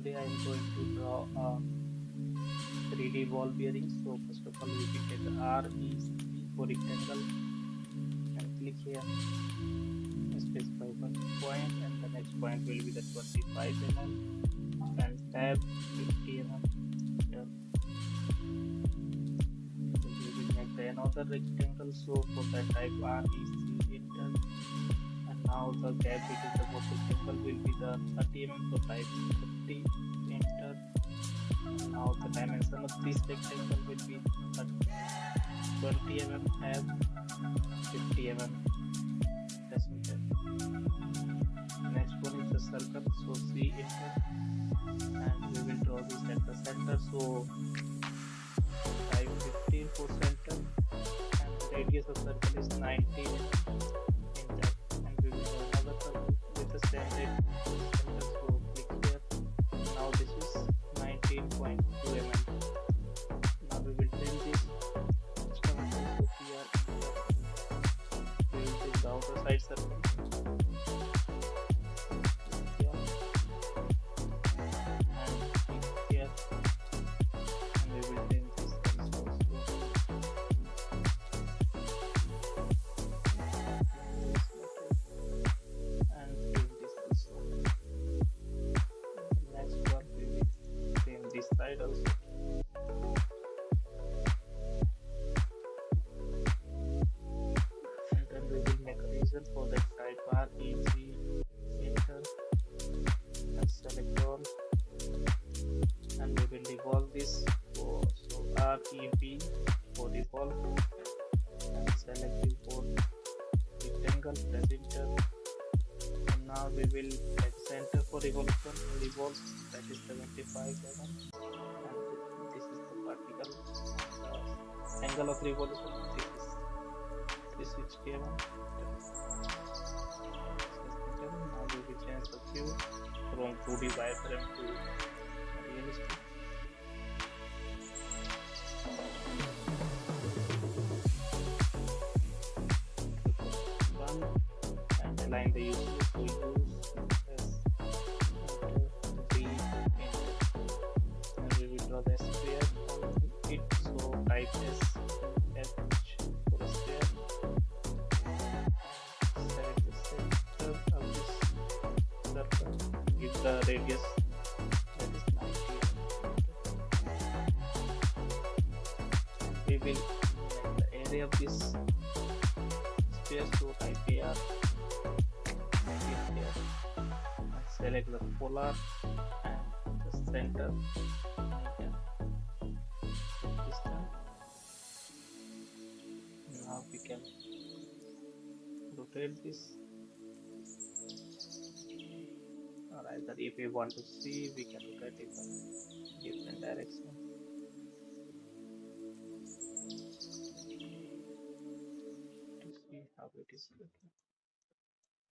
Today I am going to draw a 3D ball bearing. So first of all we will take REC for rectangle and click here, specify one point, and the next point will be the 25 mm and tab 50 mm. Here we will make the another rectangle. So for that type REC enter, and now the gap between the both rectangle will be the 30 mm. So type 30 enter. Now the dimension of this rectangle will be 20 mm, have 50 mm. Press enter. Next one is the circle. So C enter, and we will draw this at the center. So type 15 for center, and the radius of circle is 19 mm. Enter, and we will draw another circle with the same center. So click here. Now this is 19.2 mm. Now we will change this. So here we will take the outer side circle. Here and click here, and we will change this also. And change this also. Next one we will change this side also. And then we will make a region for that side. REC enter and select all, and we will revolve this. So REV for revolve, and select revolve rectangle, press enter. And now we will set center for revolution. Revolve, that is 75 mm, and this is the vertical angle of revolution. This is 60 mm. Now we will change the view from 2D wireframe to realistic. One, and align the user to use as enter, V, enter, and we will draw the sphere on it. So type S H for a sphere. Select the center of this circle. Give the radius, that is 90 mm. We will make the area of this sphere. So type AR, click here, and select the polar and the center. And this time, now we can rotate this, or either if we want to see, we can rotate it in different direction. To see how it is looking.